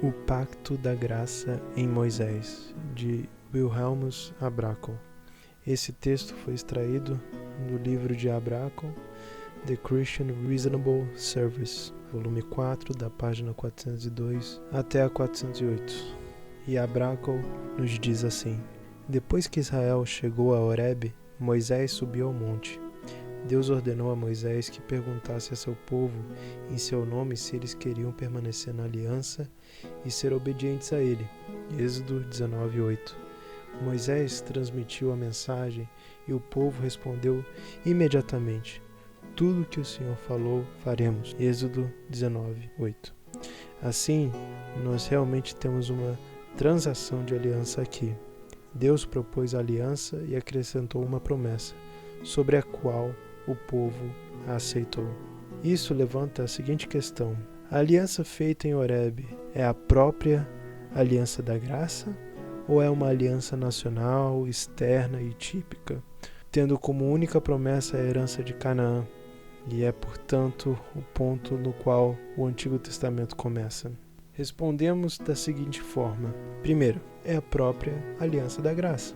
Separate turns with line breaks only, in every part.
O Pacto da Graça em Moisés, de Wilhelmus Abrakel. Esse texto foi extraído do livro de Abrakel, The Christian Reasonable Service, volume 4, da página 402 até a 408. E Abrakel nos diz assim: Depois que Israel chegou a Horebe, Moisés subiu ao monte. Deus ordenou a Moisés que perguntasse a seu povo em seu nome se eles queriam permanecer na aliança e ser obedientes a ele. Êxodo 19:8. Moisés transmitiu a mensagem e o povo respondeu imediatamente: Tudo o que o Senhor falou, faremos. Êxodo 19:8. Assim, nós realmente temos uma transação de aliança aqui. Deus propôs a aliança e acrescentou uma promessa, sobre a qual o povo a aceitou. Isso levanta a seguinte questão: a aliança feita em Horebe é a própria aliança da graça ou é uma aliança nacional, externa e típica, tendo como única promessa a herança de Canaã? E é, portanto, o ponto no qual o Antigo Testamento começa. Respondemos da seguinte forma: primeiro, é a própria aliança da graça.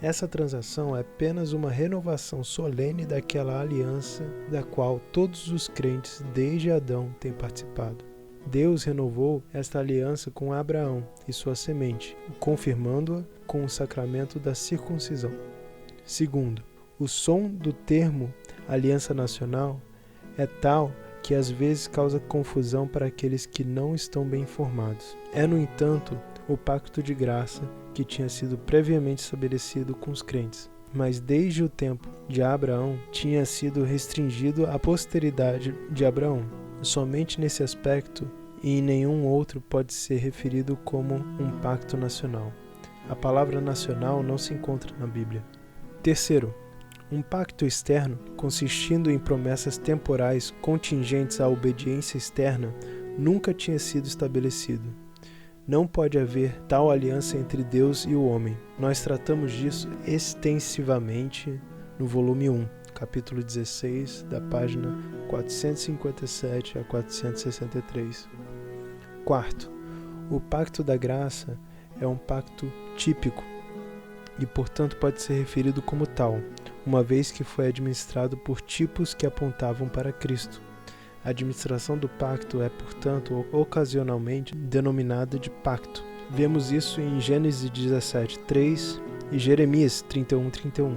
Essa transação é apenas uma renovação solene daquela aliança da qual todos os crentes desde Adão têm participado. Deus renovou esta aliança com Abraão e sua semente, confirmando-a com o sacramento da circuncisão. Segundo, o som do termo aliança nacional é tal que às vezes causa confusão para aqueles que não estão bem informados. É, no entanto, o pacto de graça que tinha sido previamente estabelecido com os crentes, mas desde o tempo de Abraão tinha sido restringido à posteridade de Abraão. Somente nesse aspecto e em nenhum outro pode ser referido como um pacto nacional. A palavra nacional não se encontra na Bíblia. Terceiro, um pacto externo, consistindo em promessas temporais contingentes à obediência externa, nunca tinha sido estabelecido. Não pode haver tal aliança entre Deus e o homem. Nós tratamos disso extensivamente no volume 1, capítulo 16, da página 457 a 463. Quarto, o pacto da graça é um pacto típico e, portanto, pode ser referido como tal, uma vez que foi administrado por tipos que apontavam para Cristo. A administração do pacto é, portanto, ocasionalmente denominada de pacto. Vemos isso em Gênesis 17:3 e Jeremias 31:31.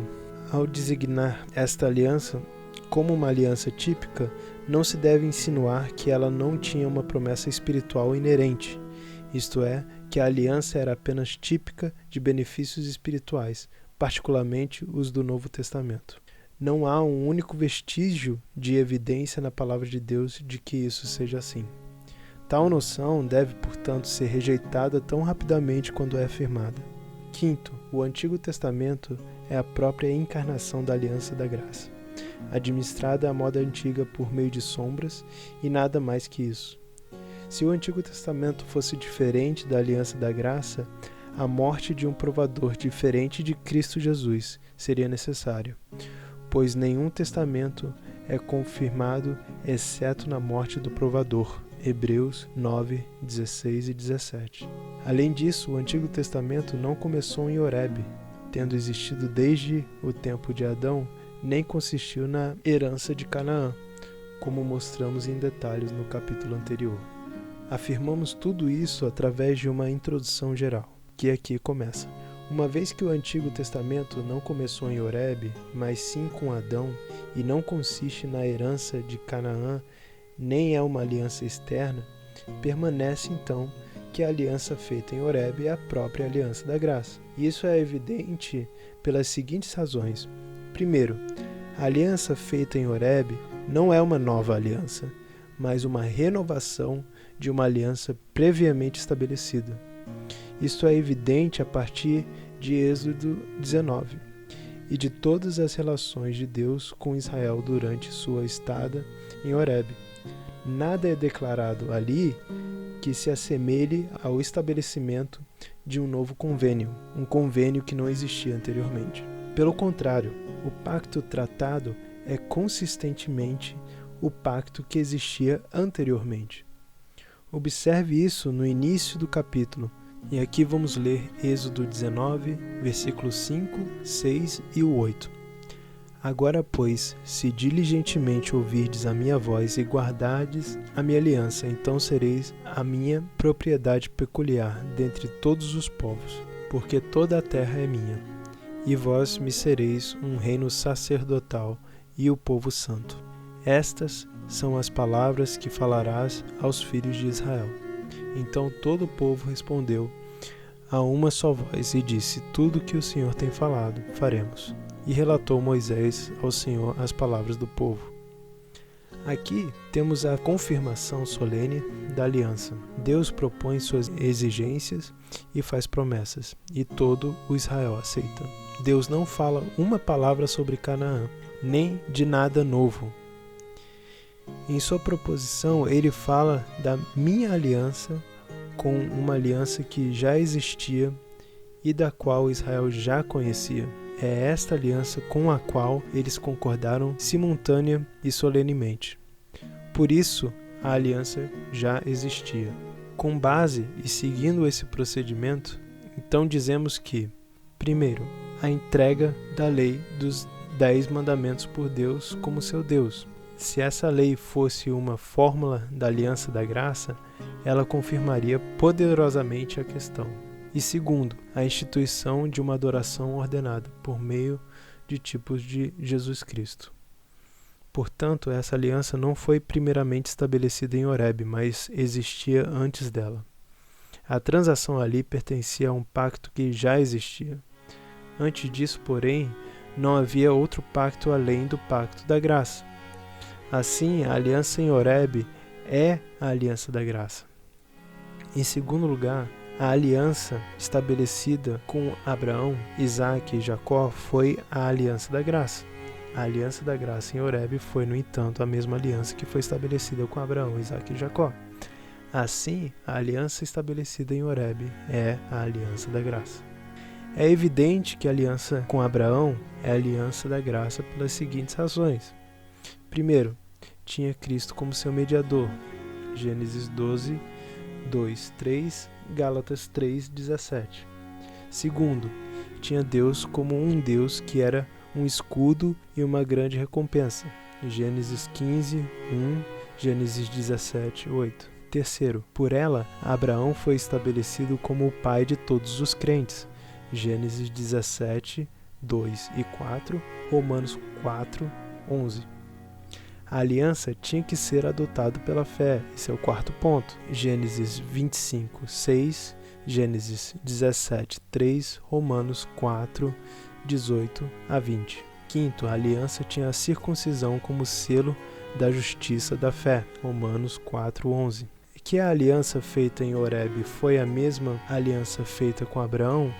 Ao designar esta aliança como uma aliança típica, não se deve insinuar que ela não tinha uma promessa espiritual inerente, isto é, que a aliança era apenas típica de benefícios espirituais, particularmente os do Novo Testamento. Não há um único vestígio de evidência na palavra de Deus de que isso seja assim. Tal noção deve, portanto, ser rejeitada tão rapidamente quando é afirmada. Quinto, o Antigo Testamento é a própria encarnação da aliança da graça, administrada à moda antiga por meio de sombras e nada mais que isso. Se o Antigo Testamento fosse diferente da aliança da graça, a morte de um provador diferente de Cristo Jesus seria necessária, pois nenhum testamento é confirmado exceto na morte do provador. Hebreus 9, 16 e 17. Além disso, o Antigo Testamento não começou em Horebe, tendo existido desde o tempo de Adão, nem consistiu na herança de Canaã, como mostramos em detalhes no capítulo anterior. Afirmamos tudo isso através de uma introdução geral, que aqui começa. Uma vez que o Antigo Testamento não começou em Horebe, mas sim com Adão, e não consiste na herança de Canaã, nem é uma aliança externa, permanece então que a aliança feita em Horebe é a própria aliança da graça. Isso é evidente pelas seguintes razões. Primeiro, a aliança feita em Horebe não é uma nova aliança, mas uma renovação de uma aliança previamente estabelecida. Isso é evidente a partir de Êxodo 19 e de todas as relações de Deus com Israel durante sua estada em Horebe. Nada é declarado ali que se assemelhe ao estabelecimento de um novo convênio, um convênio que não existia anteriormente. Pelo contrário, o pacto tratado é consistentemente o pacto que existia anteriormente. Observe isso no início do capítulo. E aqui vamos ler Êxodo 19, versículos 5, 6 e o 8. Agora, pois, se diligentemente ouvirdes a minha voz e guardardes a minha aliança, então sereis a minha propriedade peculiar dentre todos os povos, porque toda a terra é minha. E vós me sereis um reino sacerdotal e o povo santo. Estas são as palavras que falarás aos filhos de Israel. Então todo o povo respondeu a uma só voz e disse: tudo que o Senhor tem falado, faremos. E relatou Moisés ao Senhor as palavras do povo. Aqui temos a confirmação solene da aliança. Deus propõe suas exigências e faz promessas, e todo o Israel aceita. Deus não fala uma palavra sobre Canaã, nem de nada novo. Em sua proposição, ele fala da minha aliança com uma aliança que já existia e da qual Israel já conhecia. É esta aliança com a qual eles concordaram simultânea e solenemente. Por isso, a aliança já existia. Com base e seguindo esse procedimento, então dizemos que, primeiro, a entrega da lei dos 10 mandamentos por Deus como seu Deus. Se essa lei fosse uma fórmula da aliança da graça, ela confirmaria poderosamente a questão. E segundo, a instituição de uma adoração ordenada por meio de tipos de Jesus Cristo. Portanto, essa aliança não foi primeiramente estabelecida em Horebe, mas existia antes dela. A transação ali pertencia a um pacto que já existia. Antes disso, porém, não havia outro pacto além do pacto da graça. Assim, a aliança em Horebe é a aliança da graça. Em segundo lugar, a aliança estabelecida com Abraão, Isaque e Jacó foi a aliança da graça. A aliança da graça em Horebe foi, no entanto, a mesma aliança que foi estabelecida com Abraão, Isaque e Jacó. Assim, a aliança estabelecida em Horebe é a aliança da graça. É evidente que a aliança com Abraão é a aliança da graça pelas seguintes razões. Primeiro, tinha Cristo como seu mediador. Gênesis 12, 2, 3, Gálatas 3, 17. Segundo, tinha Deus como um Deus que era um escudo e uma grande recompensa. Gênesis 15, 1, Gênesis 17, 8. Terceiro, por ela, Abraão foi estabelecido como o pai de todos os crentes. Gênesis 17, 2 e 4, Romanos 4, 11. A aliança tinha que ser adotada pela fé, esse é o quarto ponto. Gênesis 25, 6, Gênesis 17, 3, Romanos 4, 18 a 20. Quinto, a aliança tinha a circuncisão como selo da justiça da fé, Romanos 4, 11. Que a aliança feita em Horebe foi a mesma aliança feita com Abraão,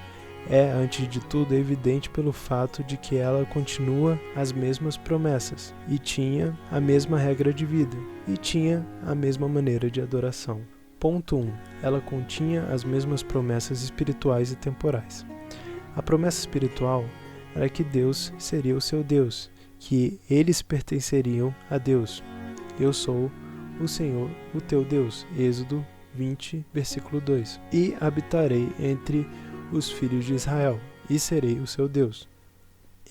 é, antes de tudo, evidente pelo fato de que ela continua as mesmas promessas, e tinha a mesma regra de vida, e tinha a mesma maneira de adoração. Ponto 1. Ela continha as mesmas promessas espirituais e temporais. A promessa espiritual era que Deus seria o seu Deus, que eles pertenceriam a Deus. Eu sou o Senhor, o teu Deus. Êxodo 20, versículo 2. E habitarei entre os filhos de Israel, e serei o seu Deus.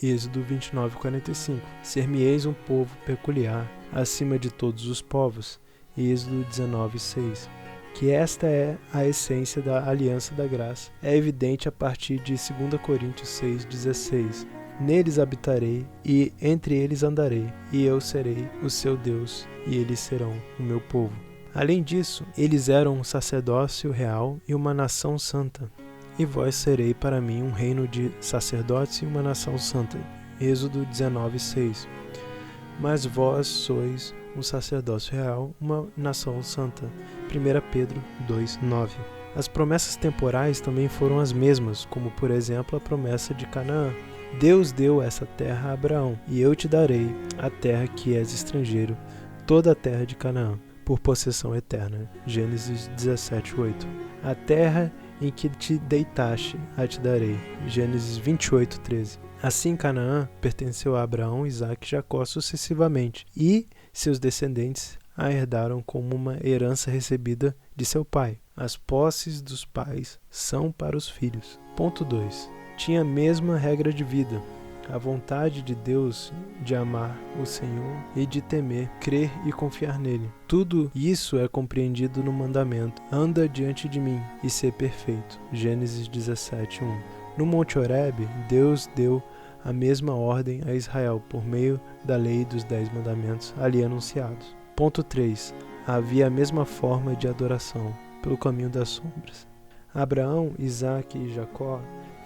Êxodo 29, 45. Ser-me-eis um povo peculiar, acima de todos os povos. Êxodo 19, 6. Que esta é a essência da aliança da graça é evidente a partir de 2 Coríntios 6, 16. Neles habitarei, e entre eles andarei, e eu serei o seu Deus, e eles serão o meu povo. Além disso, eles eram um sacerdócio real e uma nação santa. E vós serei para mim um reino de sacerdotes e uma nação santa. Êxodo 19, 6. Mas vós sois um sacerdócio real, uma nação santa. 1 Pedro 2, 9. As promessas temporais também foram as mesmas, como por exemplo a promessa de Canaã. Deus deu essa terra a Abraão, e eu te darei a terra que és estrangeiro, toda a terra de Canaã, por possessão eterna. Gênesis 17, 8. A terra em que te deitaste, a te darei. Gênesis 28, 13. Assim Canaã pertenceu a Abraão, Isaque e Jacó sucessivamente, e seus descendentes a herdaram como uma herança recebida de seu pai. As posses dos pais são para os filhos. Ponto 2. Tinha a mesma regra de vida. A vontade de Deus de amar o Senhor e de temer, crer e confiar nele. Tudo isso é compreendido no mandamento: anda diante de mim e ser perfeito. Gênesis 17:1. No Monte Horebe, Deus deu a mesma ordem a Israel por meio da lei dos 10 mandamentos ali anunciados. Ponto 3. Havia a mesma forma de adoração, pelo caminho das sombras. Abraão, Isaque e Jacó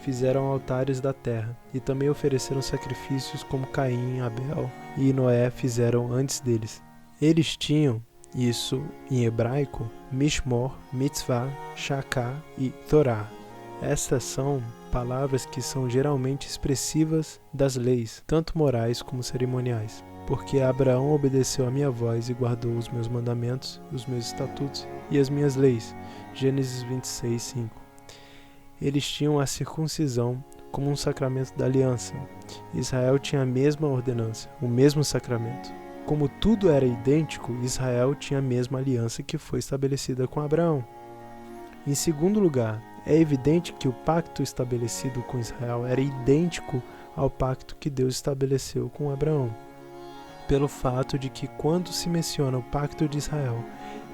fizeram altares da terra e também ofereceram sacrifícios como Caim, Abel e Noé fizeram antes deles. Eles tinham, isso em hebraico, Mishmor, Mitzvah, Shachá e Torá. Estas são palavras que são geralmente expressivas das leis, tanto morais como cerimoniais. Porque Abraão obedeceu a minha voz e guardou os meus mandamentos, os meus estatutos e as minhas leis. Gênesis 26:5. Eles tinham a circuncisão como um sacramento da aliança. Israel tinha a mesma ordenança, o mesmo sacramento. Como tudo era idêntico, Israel tinha a mesma aliança que foi estabelecida com Abraão. Em segundo lugar, é evidente que o pacto estabelecido com Israel era idêntico ao pacto que Deus estabeleceu com Abraão, pelo fato de que quando se menciona o pacto de Israel,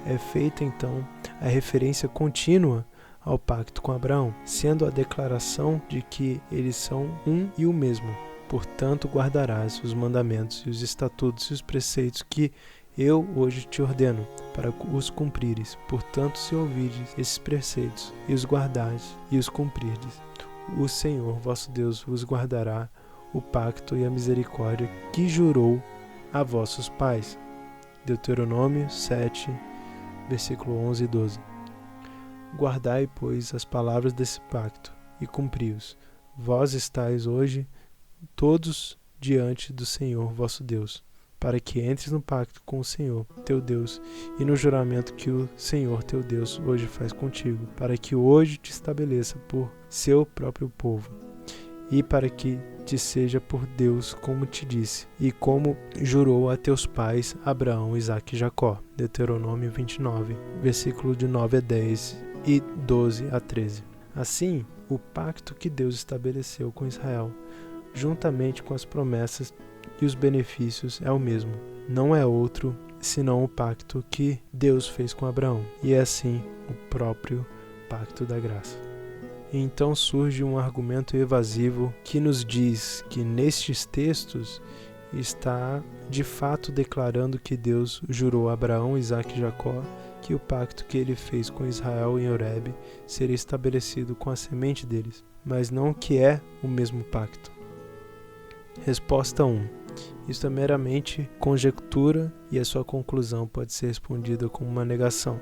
é feita então a referência contínua ao pacto com Abraão, sendo a declaração de que eles são um e o mesmo. Portanto, guardarás os mandamentos e os estatutos e os preceitos que eu hoje te ordeno, para os cumprires. Portanto, se ouvirdes esses preceitos e os guardardes e os cumprirdes, o Senhor vosso Deus vos guardará o pacto e a misericórdia que jurou a vossos pais. Deuteronômio 7, versículo 11 e 12. Guardai, pois, as palavras desse pacto e cumpri-os. Vós estáis hoje todos diante do Senhor vosso Deus, para que entres no pacto com o Senhor teu Deus e no juramento que o Senhor teu Deus hoje faz contigo, para que hoje te estabeleça por seu próprio povo e para que te seja por Deus, como te disse, e como jurou a teus pais Abraão, Isaque e Jacó. Deuteronômio 29, versículo de 9 a 10 e 12 a 13. Assim, o pacto que Deus estabeleceu com Israel, juntamente com as promessas e os benefícios, é o mesmo. Não é outro senão o pacto que Deus fez com Abraão, e é assim o próprio pacto da graça. Então surge um argumento evasivo que nos diz que nestes textos está de fato declarando que Deus jurou a Abraão, Isaque e Jacó que o pacto que ele fez com Israel em Horebe seria estabelecido com a semente deles, mas não que é o mesmo pacto. Resposta 1. Isto é meramente conjectura e a sua conclusão pode ser respondida como uma negação.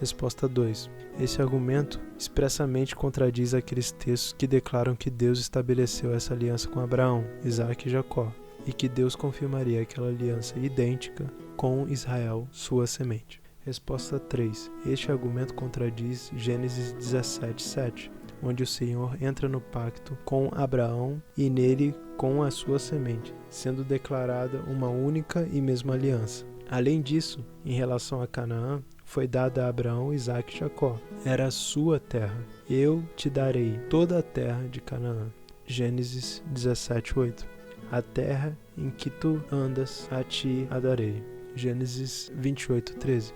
Resposta 2. Esse argumento expressamente contradiz aqueles textos que declaram que Deus estabeleceu essa aliança com Abraão, Isaque e Jacó, e que Deus confirmaria aquela aliança idêntica com Israel, sua semente. Resposta 3. Este argumento contradiz Gênesis 17:7, onde o Senhor entra no pacto com Abraão e nele com a sua semente, sendo declarada uma única e mesma aliança. Além disso, em relação a Canaã, foi dada a Abraão, Isaque e Jacó. Era a sua terra. Eu te darei toda a terra de Canaã. Gênesis 17:8. A terra em que tu andas, a ti a darei. Gênesis 28:13.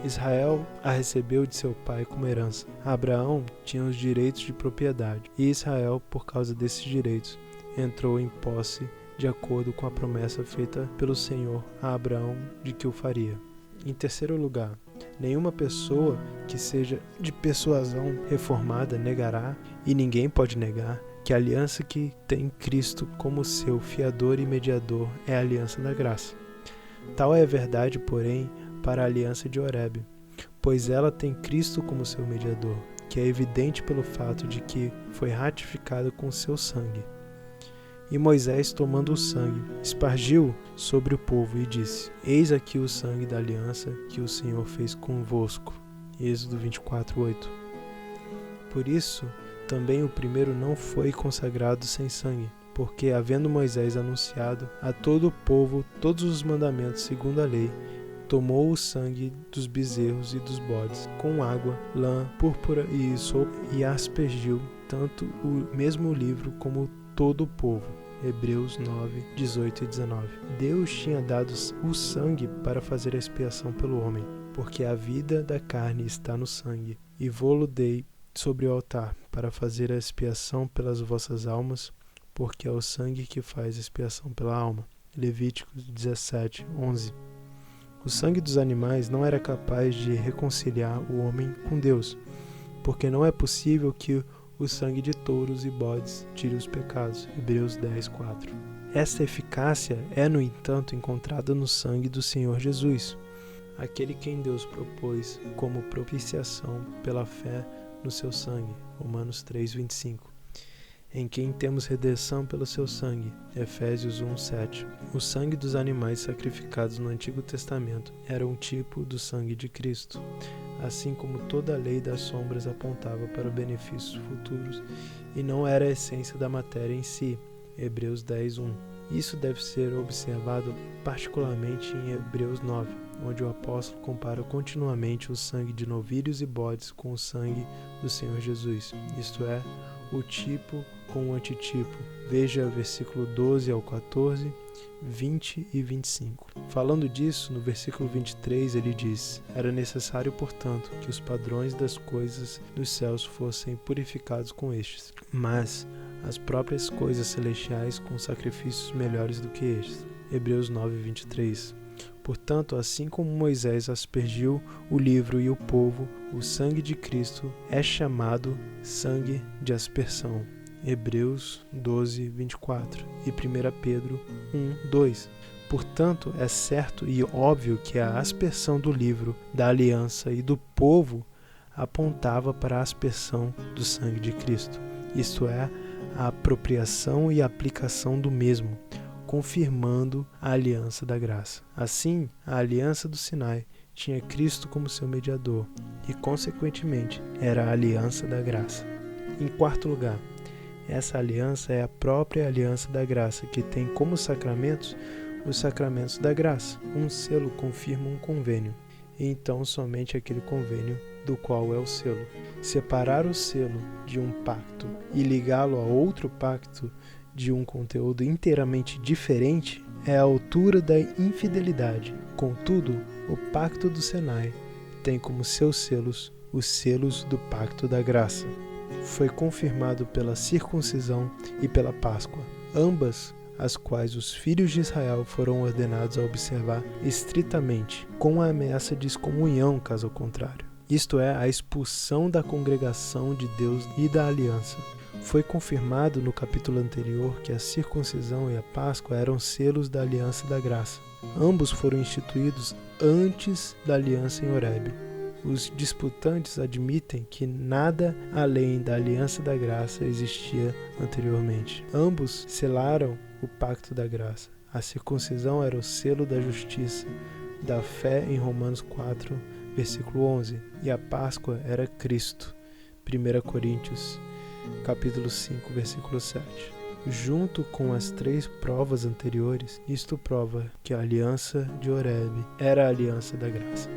Israel a recebeu de seu pai como herança. Abraão tinha os direitos de propriedade, e Israel, por causa desses direitos, entrou em posse de acordo com a promessa feita pelo Senhor a Abraão de que o faria. Em terceiro lugar, nenhuma pessoa que seja de persuasão reformada negará, e ninguém pode negar, que a aliança que tem Cristo como seu fiador e mediador é a aliança da graça. Tal é a verdade, porém, para a aliança de Horebe, pois ela tem Cristo como seu mediador, que é evidente pelo fato de que foi ratificado com seu sangue. E Moisés, tomando o sangue, espargiu sobre o povo e disse: Eis aqui o sangue da aliança que o Senhor fez convosco. Êxodo 24:8. Por isso, também o primeiro não foi consagrado sem sangue, porque, havendo Moisés anunciado a todo o povo todos os mandamentos segundo a lei, tomou o sangue dos bezerros e dos bodes, com água, lã, púrpura e isopo, e aspergiu tanto o mesmo livro como todo o povo. Hebreus 9, 18 e 19. Deus tinha dado o sangue para fazer a expiação pelo homem, porque a vida da carne está no sangue, e vô-lo dei sobre o altar, para fazer a expiação pelas vossas almas, porque é o sangue que faz expiação pela alma. Levíticos 17, 11. O sangue dos animais não era capaz de reconciliar o homem com Deus, porque não é possível que o sangue de touros e bodes tire os pecados. Hebreus 10, 4. Esta eficácia é, no entanto, encontrada no sangue do Senhor Jesus, aquele quem Deus propôs como propiciação pela fé no seu sangue. Romanos 3, 25. Em quem temos redenção pelo seu sangue. Efésios 1, 7. O sangue dos animais sacrificados no Antigo Testamento era um tipo do sangue de Cristo, assim como toda a lei das sombras apontava para benefícios futuros e não era a essência da matéria em si. Hebreus 10, 1. Isso deve ser observado particularmente em Hebreus 9, onde o apóstolo compara continuamente o sangue de novilhos e bodes com o sangue do Senhor Jesus, isto é, o tipo com o antitipo. Veja versículo 12 ao 14, 20 e 25. Falando disso, no versículo 23 ele diz: era necessário, portanto, que os padrões das coisas dos céus fossem purificados com estes, mas as próprias coisas celestiais com sacrifícios melhores do que estes. Hebreus 9, 23. Portanto, assim como Moisés aspergiu o livro e o povo, o sangue de Cristo é chamado sangue de aspersão. Hebreus 12, 24 e 1 Pedro 1, 2. Portanto, é certo e óbvio que a aspersão do livro, da aliança e do povo apontava para a aspersão do sangue de Cristo, isto é, a apropriação e aplicação do mesmo, confirmando a aliança da graça. Assim, a aliança do Sinai tinha Cristo como seu mediador e, consequentemente, era a aliança da graça. Em quarto lugar, essa aliança é a própria aliança da graça, que tem como sacramentos os sacramentos da graça. Um selo confirma um convênio, e então somente aquele convênio do qual é o selo. Separar o selo de um pacto e ligá-lo a outro pacto de um conteúdo inteiramente diferente é a altura da infidelidade. Contudo, o pacto do Sinai tem como seus selos os selos do pacto da graça. Foi confirmado pela circuncisão e pela Páscoa, ambas as quais os filhos de Israel foram ordenados a observar estritamente, com a ameaça de excomunhão caso contrário. Isto é, a expulsão da congregação de Deus e da aliança. Foi confirmado no capítulo anterior que a circuncisão e a Páscoa eram selos da aliança da graça. Ambos foram instituídos antes da aliança em Horebe. Os disputantes admitem que nada além da aliança da graça existia anteriormente. Ambos selaram o pacto da graça. A circuncisão era o selo da justiça, da fé em Romanos 4, versículo 11, e a Páscoa era Cristo. 1 Coríntios, capítulo 5, versículo 7. Junto com as três provas anteriores, isto prova que a aliança de Horebe era a aliança da graça.